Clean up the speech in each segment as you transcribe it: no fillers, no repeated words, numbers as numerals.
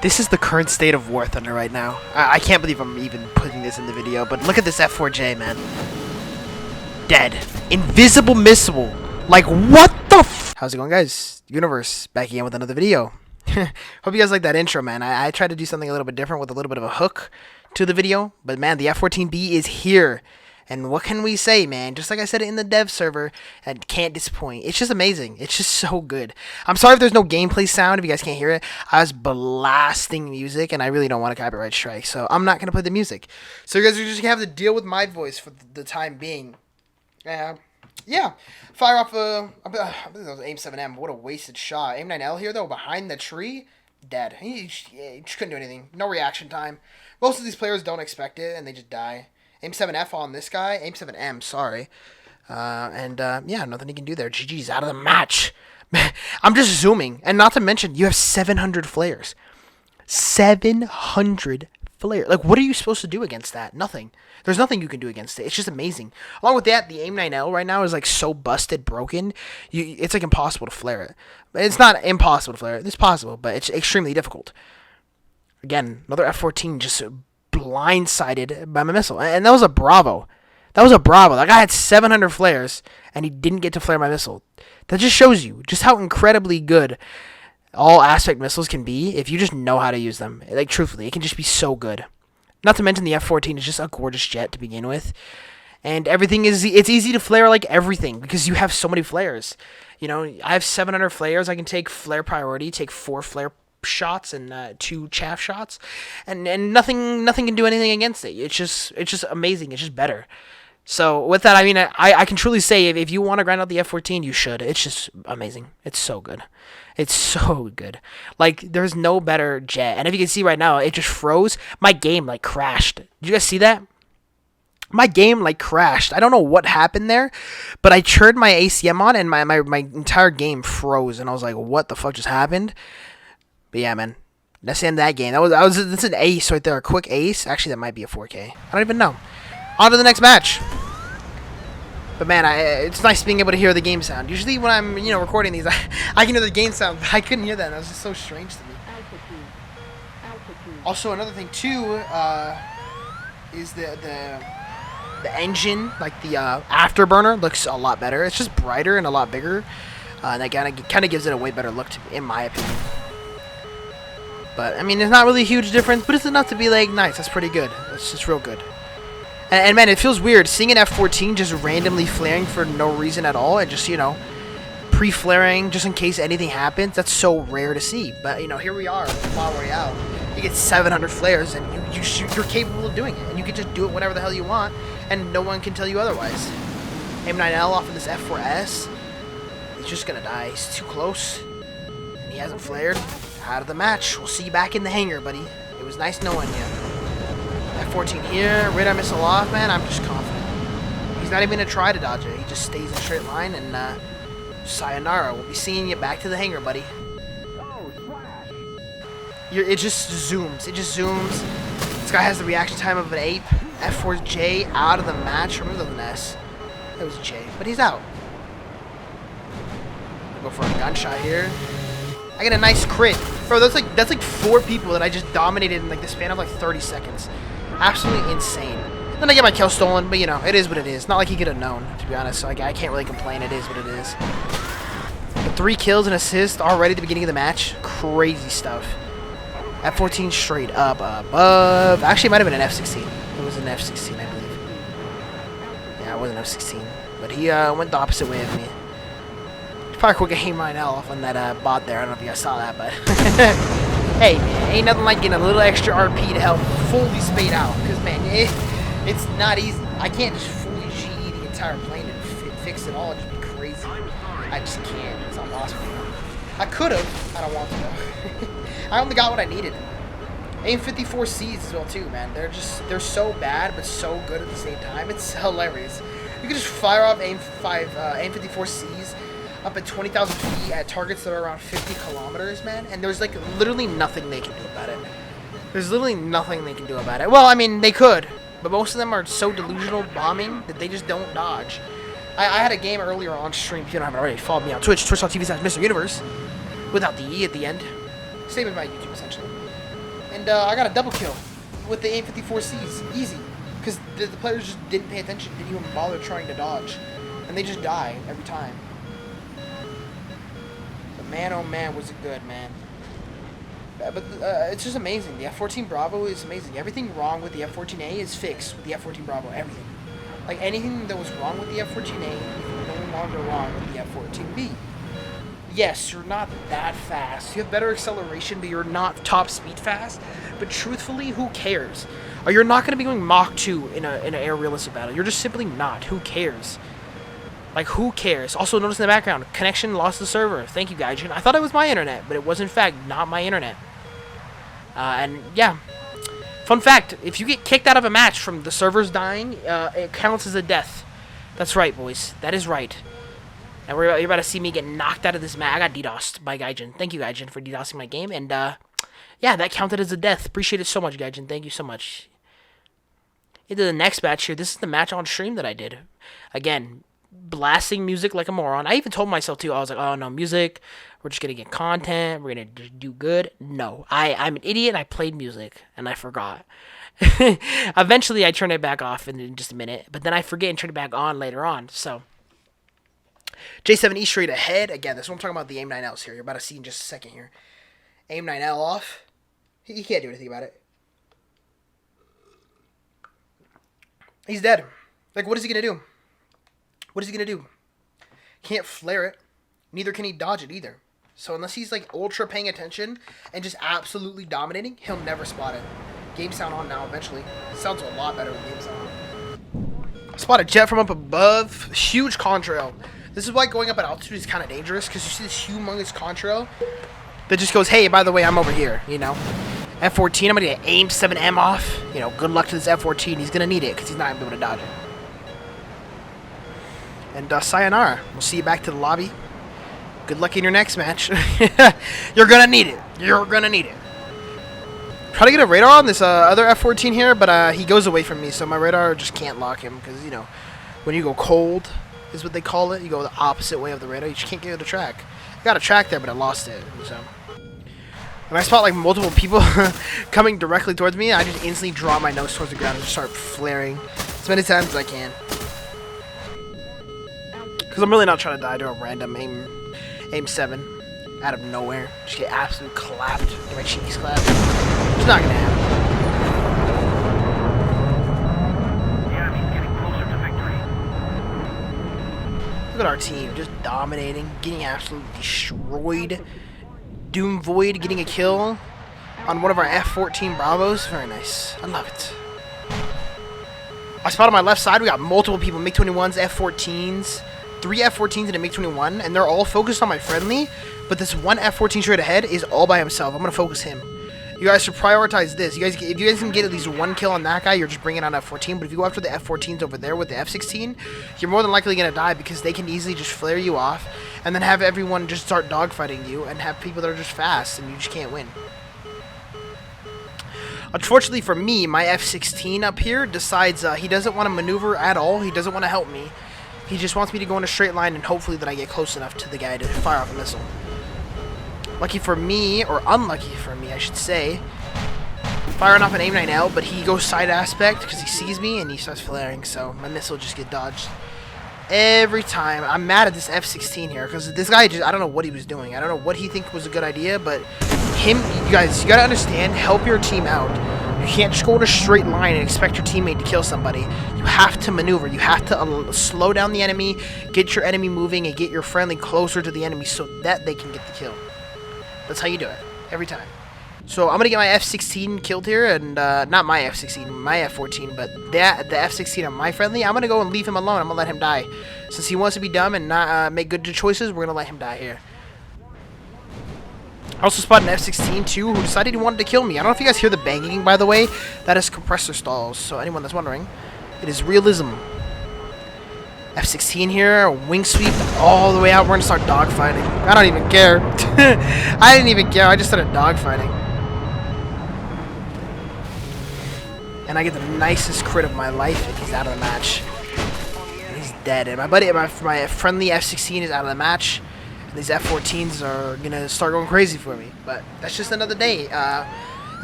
This is the current state of War Thunder right now. I can't believe I'm even putting this in the video, but look at this F4J, man. Dead. Invisible missile. Like, what the f— How's it going, guys? Universe, back again with another video. Hope you guys like that intro, man. I tried to do something a little bit different with a little bit of a hook to the video, but man, the F-14B is here. And what can we say, man? Just like I said in the dev server, and can't disappoint. It's just amazing. It's just so good. I'm sorry if there's no gameplay sound, if you guys can't hear it. I was blasting music, and I really don't want a copyright strike, so I'm not going to play the music. So you guys are just going to have to deal with my voice for the time being. Yeah. Fire off I think that was AIM-7M. What a wasted shot. AIM-9L here, though, behind the tree. Dead. He just couldn't do anything. No reaction time. Most of these players don't expect it, and they just die. AIM-7F on this guy. AIM-7M, sorry. Yeah, nothing he can do there. GG's out of the match. I'm just zooming. And not to mention, you have 700 flares. 700 flares. Like, what are you supposed to do against that? Nothing. There's nothing you can do against it. It's just amazing. Along with that, the AIM-9L right now is, like, so busted, broken. It's, like, impossible to flare it. It's not impossible to flare it. It's possible, but it's extremely difficult. Again, another F-14 just blindsided by my missile. And that was a Bravo. That was a Bravo. That guy had 700 flares, and he didn't get to flare my missile. That just shows you just how incredibly good all aspect missiles can be if you just know how to use them. Like, truthfully, it can just be so good. Not to mention the F-14 is just a gorgeous jet to begin with. And everything is, it's easy to flare like everything because you have so many flares. You know, I have 700 flares. I can take flare priority, take 4 flare shots and 2 chaff shots, and nothing can do anything against it. It's just amazing. It's just better. So with that, I mean, I can truly say if you want to grind out the F-14, you should. It's just amazing. It's so good. It's so good. Like, there's no better jet. And if you can see right now, it just froze. My game like crashed. Did you guys see that? My game like crashed. I don't know what happened there, but I turned my ACM on and my entire game froze, and I was like, what the fuck just happened? But yeah, man, that's the end of that game. That's an ace right there, a quick ace. Actually, that might be a 4K. I don't even know. On to the next match. But man, it's nice being able to hear the game sound. Usually when I'm, recording these, I can hear the game sound, but I couldn't hear that. And that was just so strange to me. Also, another thing too is the engine, like the afterburner, looks a lot better. It's just brighter and a lot bigger. And that kind of gives it a way better look, in my opinion. But, I mean, there's not really a huge difference, but it's enough to be, like, nice. That's pretty good. That's just real good. And man, it feels weird seeing an F-14 just randomly flaring for no reason at all, and just, pre-flaring just in case anything happens. That's so rare to see. But, here we are, Battle Royale. You get 700 flares, and you're capable of doing it. And you can just do it whenever the hell you want, and no one can tell you otherwise. AIM-9L off of this F-4S. He's just gonna die. He's too close. And he hasn't flared. Out of the match. We'll see you back in the hangar, buddy. It was nice knowing you. F-14 here. Radar missile off, man. I'm just confident. He's not even going to try to dodge it. He just stays in a straight line, and sayonara. We'll be seeing you back to the hangar, buddy. It just zooms. It just zooms. This guy has the reaction time of an ape. F4J out of the match. Remember the S. That was J. But he's out. I'll go for a gunshot here. I get a nice crit. Bro, that's like 4 people that I just dominated in like the span of like 30 seconds. Absolutely insane. Then I get my kill stolen, but it is what it is. Not like he could have known, to be honest, so I can't really complain. It is what it is. But 3 kills and assists already at the beginning of the match. Crazy stuff. F-14 straight up above. Actually, it might have been an F-16. It was an F-16, I believe. Yeah, it was an F-16. But he went the opposite way of me. Probably quick AIM-9L off on that bot there. I don't know if you guys saw that, but hey, man, ain't nothing like getting a little extra RP to help fully spade out. Because, man, it's not easy. I can't just fully GE the entire plane and fix it all. It'd just be crazy. I just can't. It's not possible. I could have. I don't want to, though. I only got what I needed. AIM-54Cs as well, too, man. They're so bad, but so good at the same time. It's hilarious. You can just fire off AIM-54Cs up at 20,000 feet at targets that are around 50 kilometers, man. And there's, like, literally nothing they can do about it. There's literally nothing they can do about it. Well, I mean, they could. But most of them are so delusional bombing that they just don't dodge. I had a game earlier on stream. If you don't have it already, follow me on Twitch. Twitch.tv/MrUniverse. Without the E at the end. Same as my YouTube, essentially. And I got a double kill with the AIM-54Cs. Easy. Because the players just didn't pay attention, didn't even bother trying to dodge. And they just die every time. But man, oh man, was it good, man. But it's just amazing. The F-14 Bravo is amazing. Everything wrong with the F-14A is fixed with the F-14 Bravo. Everything. Like, anything that was wrong with the F-14A is no longer wrong with the F-14B. Yes, you're not that fast. You have better acceleration, but you're not top speed fast. But truthfully, who cares? Or you're not going to be going Mach 2 in an air realistic battle. You're just simply not. Who cares? Like, who cares? Also, notice in the background, connection lost the server. Thank you, Gaijin. I thought it was my internet, but it was, in fact, not my internet. And, yeah. Fun fact, if you get kicked out of a match from the servers dying, it counts as a death. That's right, boys. That is right. And you're about to see me get knocked out of this match. I got DDoSed by Gaijin. Thank you, Gaijin, for DDoSing my game. And, yeah, that counted as a death. Appreciate it so much, Gaijin. Thank you so much. Into the next match here. This is the match on stream that I did. Again, blasting music like a moron. I even told myself, too, I was like, oh, no, music. We're just going to get content. We're going to do good. No, I'm an idiot. I played music, and I forgot. Eventually, I turned it back off in just a minute. But then I forget and turn it back on later on. So, J7E straight ahead. Again, this is what I'm talking about, the AIM-9Ls here. You're about to see in just a second here. AIM-9L off. He can't do anything about it. He's dead. Like, what is he going to do? What is he going to do? Can't flare it. Neither can he dodge it either. So unless he's, like, ultra paying attention and just absolutely dominating, he'll never spot it. Game sound on now eventually. Sounds a lot better with game sound on. Spot a jet from up above. Huge contrail. This is why going up at altitude is kind of dangerous, because you see this humongous contrail that just goes, hey, by the way, I'm over here, you know. F-14, I'm going to get AIM-7M off. You know, good luck to this F-14. He's going to need it because he's not going to be able to dodge it. And sayonara. We'll see you back to the lobby. Good luck in your next match. You're going to need it. You're going to need it. Try to get a radar on this other F-14 here, but he goes away from me, so my radar just can't lock him because, you know, when you go cold is what they call it. You go the opposite way of the radar. You just can't get it to track. I got a track there, but I lost it. So, when I spot like multiple people coming directly towards me, I just instantly draw my nose towards the ground and just start flaring as many times as I can. Because I'm really not trying to die to a random AIM-7 out of nowhere. Just get absolutely clapped. Get my cheeks clapped. It's not gonna happen. Look at our team, just dominating, getting absolutely destroyed. Doom Void getting a kill on one of our F-14 Bravos. Very nice. I love it. I spot on my left side, we got multiple people, MiG-21s, F-14s, 3 F-14s and a MiG-21, and they're all focused on my friendly, but this one F-14 straight ahead is all by himself. I'm going to focus him. You guys should prioritize this. If you guys can get at least one kill on that guy, you're just bringing on F-14. But if you go after the F-14s over there with the F-16, you're more than likely going to die because they can easily just flare you off and then have everyone just start dogfighting you and have people that are just fast and you just can't win. Unfortunately for me, my F-16 up here decides he doesn't want to maneuver at all. He doesn't want to help me. He just wants me to go in a straight line and hopefully that I get close enough to the guy to fire off a missile. Lucky for me, or unlucky for me, I should say, firing off an AIM-9L, but he goes side aspect because he sees me and he starts flaring, so my missile just get dodged every time. I'm mad at this F-16 here because this guy just, I don't know what he was doing. I don't know what he think was a good idea, but you guys, you gotta understand, help your team out. You can't just go in a straight line and expect your teammate to kill somebody. You have to maneuver. You have to slow down the enemy, get your enemy moving, and get your friendly closer to the enemy so that they can get the kill. That's how you do it, every time. So I'm going to get my F-16 killed here, and not my F-16, my F-14, but the F-16 on my friendly, I'm going to go and leave him alone. I'm going to let him die. Since he wants to be dumb and not make good choices, we're going to let him die here. I also spotted an F-16 too, who decided he wanted to kill me. I don't know if you guys hear the banging, by the way. That is compressor stalls, so anyone that's wondering, it is realism. F-16 here, wing sweep all the way out. We're going to start dogfighting. I don't even care. I didn't even care. I just started dogfighting. And I get the nicest crit of my life, and he's out of the match. And he's dead. And my buddy, my friendly F-16 is out of the match. These F-14s are gonna start going crazy for me, but that's just another day.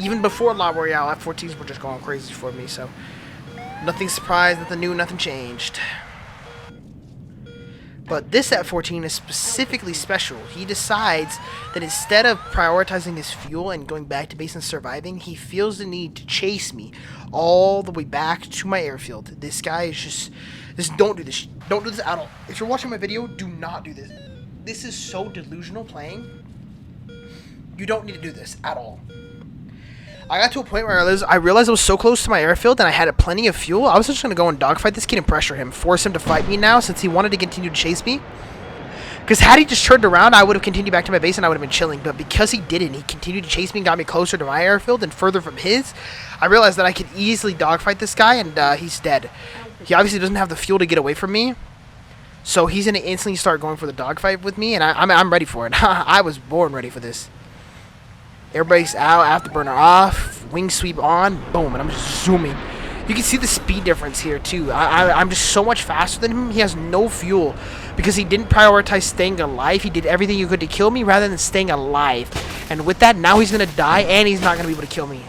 Even before La Royale, F-14s were just going crazy for me, so nothing surprised, nothing new, nothing changed. But this F-14 is specifically special. He decides that instead of prioritizing his fuel and going back to base and surviving, he feels the need to chase me all the way back to my airfield. This guy is just don't do this. Don't do this at all. If you're watching my video, do not do this. This is so delusional playing. You don't need to do this at all. I got to a point where I realized I was so close to my airfield and I had plenty of fuel. I was just going to go and dogfight this kid and pressure him. Force him to fight me now since he wanted to continue to chase me. Because had he just turned around, I would have continued back to my base and I would have been chilling. But because he didn't, he continued to chase me and got me closer to my airfield and further from his. I realized that I could easily dogfight this guy and he's dead. He obviously doesn't have the fuel to get away from me. So he's going to instantly start going for the dogfight with me. And I'm ready for it. I was born ready for this. Air brakes out, afterburner off, wing sweep on, boom, and I'm just zooming. You can see the speed difference here too. I'm just so much faster than him. He has no fuel because he didn't prioritize staying alive. He did everything he could to kill me rather than staying alive. And with that, now he's going to die and he's not going to be able to kill me.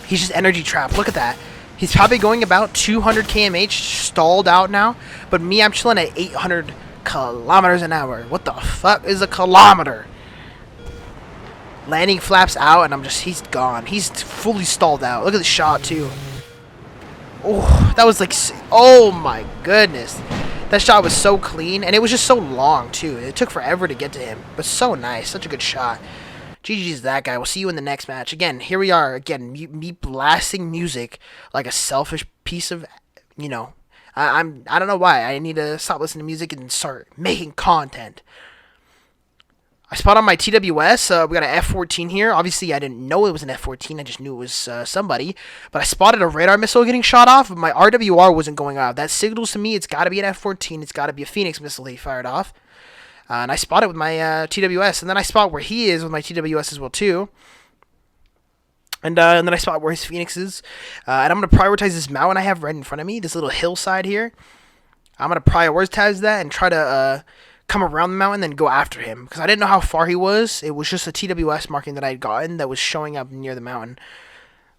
He's just energy trapped. Look at that. He's probably going about 200 kmh, stalled out now. But me, I'm chilling at 800 kilometers an hour. What the fuck is a kilometer? Landing flaps out, and he's gone. He's fully stalled out. Look at the shot, too. Oh, that was like, oh my goodness. That shot was so clean, and it was just so long, too. It took forever to get to him, but so nice. Such a good shot. GG's that guy. We'll see you in the next match. Again, here we are. Again, me blasting music like a selfish piece of, you know. I don't know why. I need to stop listening to music and start making content. I spot on my TWS. We got an F-14 here. Obviously, I didn't know it was an F-14. I just knew it was somebody. But I spotted a radar missile getting shot off, but my RWR wasn't going off. That signals to me it's got to be an F-14. It's got to be a Phoenix missile he fired off. And I spot it with my TWS. And then I spot where he is with my TWS as well, too. And then I spot where his Phoenix is. And I'm going to prioritize this mountain I have right in front of me, this little hillside here. I'm going to prioritize that and try to come around the mountain and go after him. Because I didn't know how far he was. It was just a TWS marking that I had gotten that was showing up near the mountain.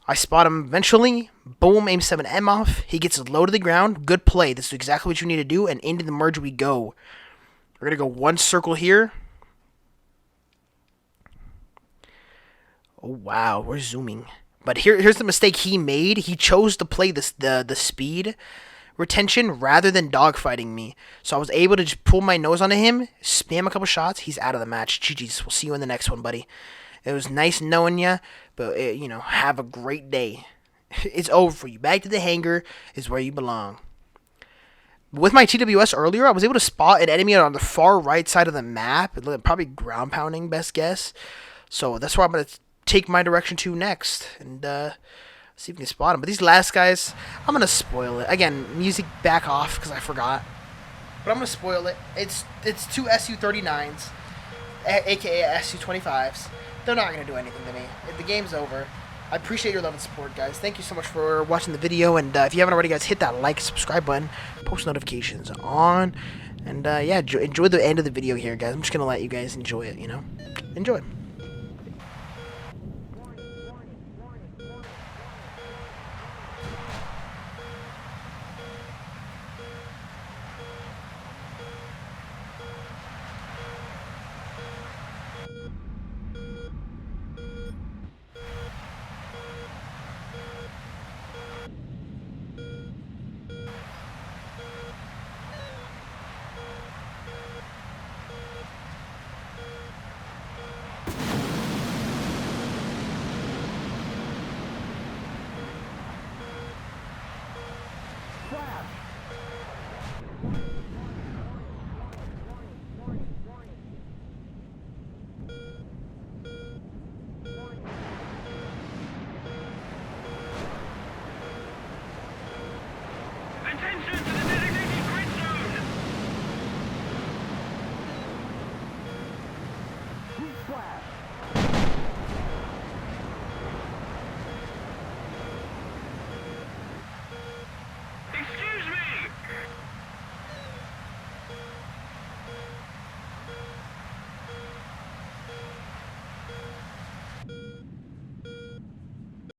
I spot him eventually. Boom, aim 7M off. He gets low to the ground. Good play. This is exactly what you need to do. And into the merge we go. We're going to go one circle here. Oh, wow. We're zooming. But here's the mistake he made. He chose to play the speed retention rather than dogfighting me. So I was able to just pull my nose onto him, spam a couple shots. He's out of the match. GG's. We'll see you in the next one, buddy. It was nice knowing you, but, you know, have a great day. It's over for you. Back to the hangar is where you belong. With my TWS earlier, I was able to spot an enemy on the far right side of the map. Probably ground pounding, best guess. So that's where I'm going to take my direction to next. And see if we can spot him. But these last guys, I'm going to spoil it. Again, music back off because I forgot. But I'm going to spoil it. It's two Su-39s, a.k.a. Su-25s. They're not going to do anything to me. The game's over. I appreciate your love and support, guys. Thank you so much for watching the video. And if you haven't already, guys, hit that like, subscribe button, post notifications on. And, yeah, enjoy the end of the video here, guys. I'm just going to let you guys enjoy it, you know? Enjoy.